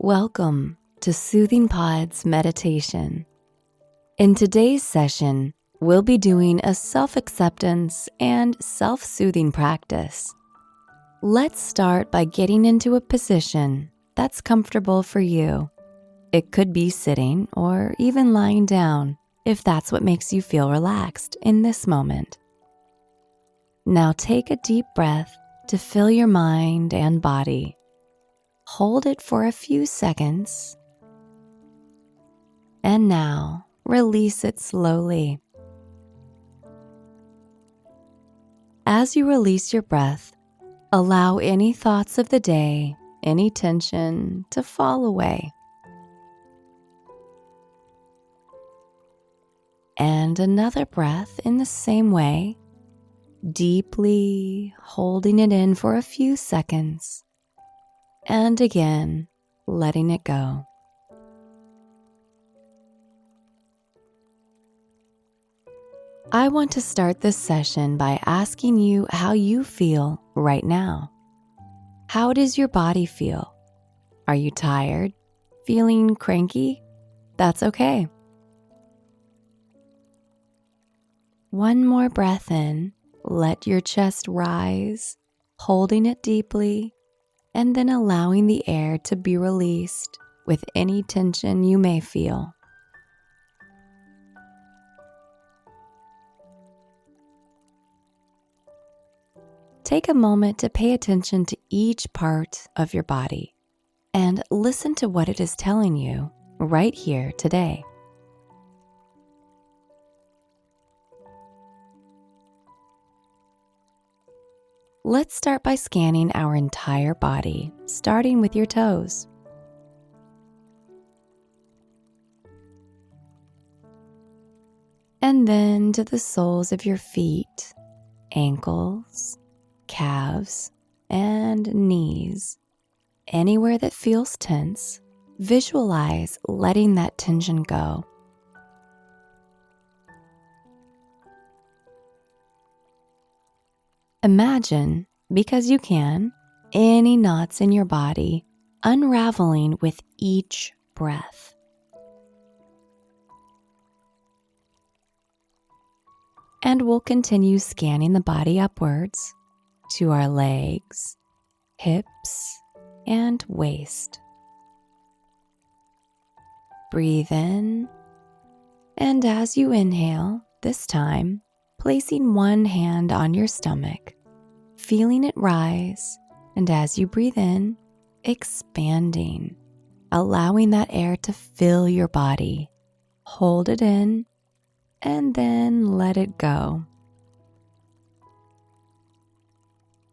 Welcome to Soothing Pod's meditation. In today's session, we'll be doing a self-acceptance and self-soothing practice. Let's start by getting into a position that's comfortable for you. It could be sitting or even lying down if that's what makes you feel relaxed in this moment. Now take a deep breath to fill your mind and body. Hold it for a few seconds, and now release it slowly. As you release your breath, allow any thoughts of the day, any tension to fall away. And another breath in the same way, deeply holding it in for a few seconds. And again, letting it go. I want to start this session by asking you how you feel right now. How does your body feel? Are you tired? Feeling cranky? That's okay. One more breath in, let your chest rise, holding it deeply, and then allowing the air to be released with any tension you may feel. Take a moment to pay attention to each part of your body and listen to what it is telling you right here today. Let's start by scanning our entire body, starting with your toes. And then to the soles of your feet, ankles, calves, and knees. Anywhere that feels tense, visualize letting that tension go. Imagine, because you can, any knots in your body unraveling with each breath. And we'll continue scanning the body upwards to our legs, hips, and waist. Breathe in, and as you inhale, this time, placing one hand on your stomach, feeling it rise, and as you breathe in, expanding, allowing that air to fill your body. Hold it in, and then let it go.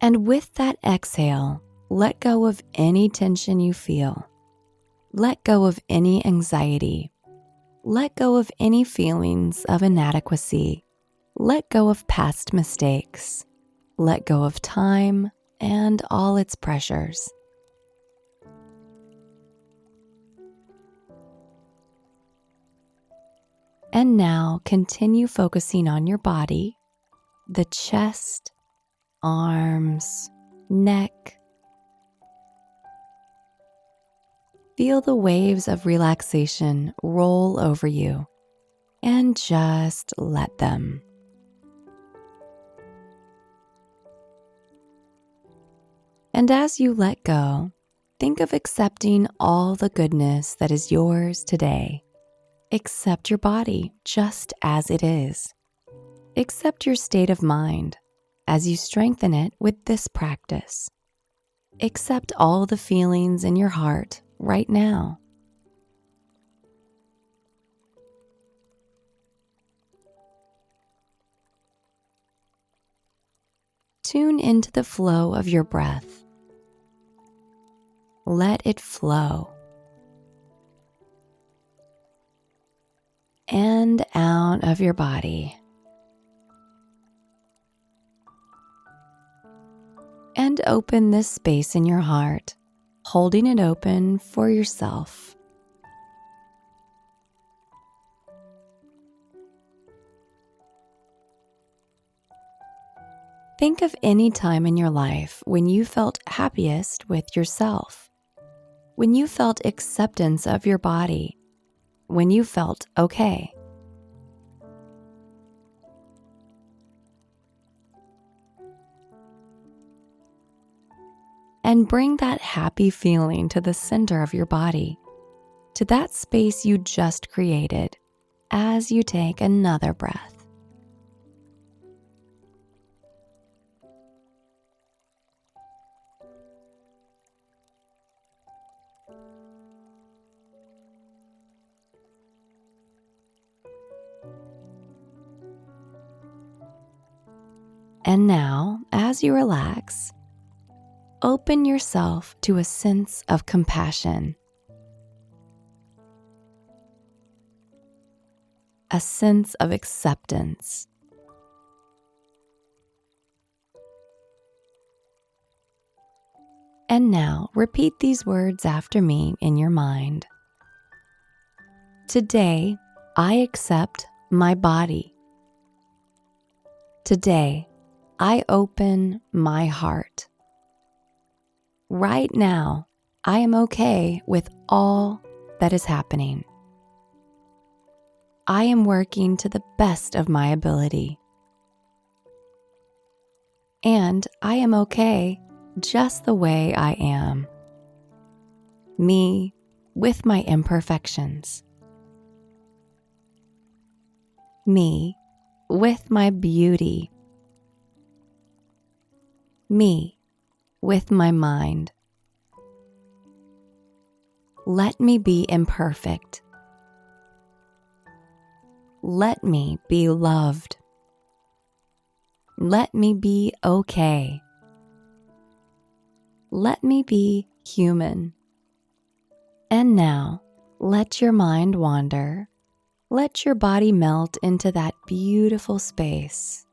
And with that exhale, let go of any tension you feel. Let go of any anxiety. Let go of any feelings of inadequacy. Let go of past mistakes. Let go of time and all its pressures. And now continue focusing on your body, the chest, arms, neck. Feel the waves of relaxation roll over you and just let them. And as you let go, think of accepting all the goodness that is yours today. Accept your body just as it is. Accept your state of mind as you strengthen it with this practice. Accept all the feelings in your heart right now. Tune into the flow of your breath. Let it flow. And out of your body. And open this space in your heart, holding it open for yourself. Think of any time in your life when you felt happiest with yourself. when you felt acceptance of your body, when you felt okay. And bring that happy feeling to the center of your body, to that space you just created, as you take another breath. And now, as you relax, open yourself to a sense of compassion, a sense of acceptance. And now, repeat these words after me in your mind. Today, I accept my body. Today, I open my heart. Right now, I am okay with all that is happening. I am working to the best of my ability. And I am okay just the way I am. Me with my imperfections. Me with my beauty. Me with my mind. Let me be imperfect. Let me be loved. Let me be okay. Let me be human. And now, let your mind wander. Let your body melt into that beautiful space.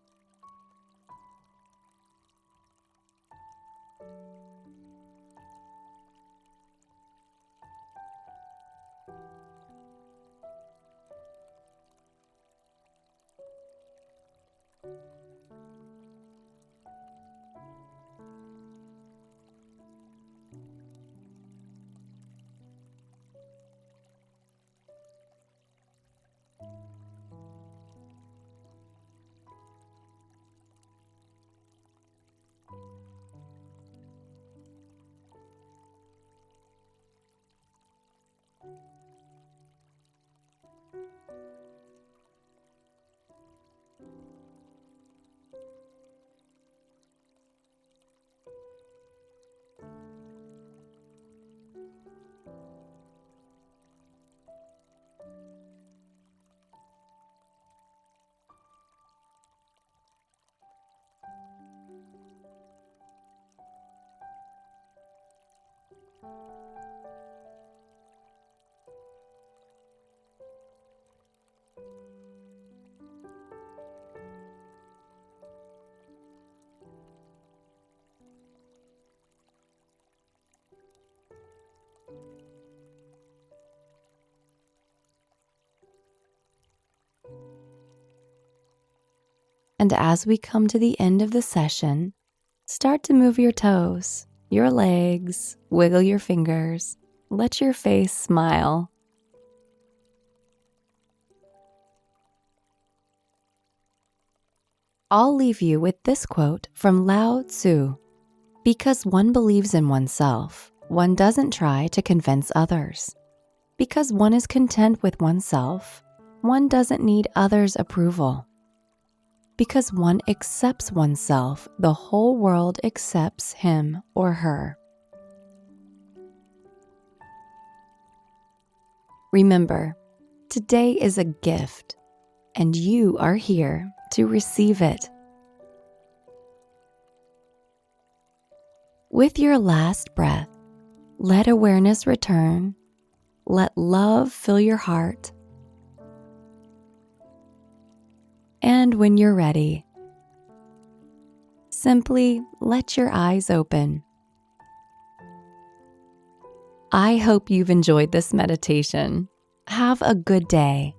And as we come to the end of the session, start to move your toes, your legs, wiggle your fingers, let your face smile. I'll leave you with this quote from Lao Tzu. Because one believes in oneself, one doesn't try to convince others. Because one is content with oneself, one doesn't need others' approval. Because one accepts oneself, the whole world accepts him or her. Remember, today is a gift, and you are here to receive it. With your last breath, let awareness return. Let love fill your heart. And when you're ready, simply let your eyes open. I hope you've enjoyed this meditation. Have a good day.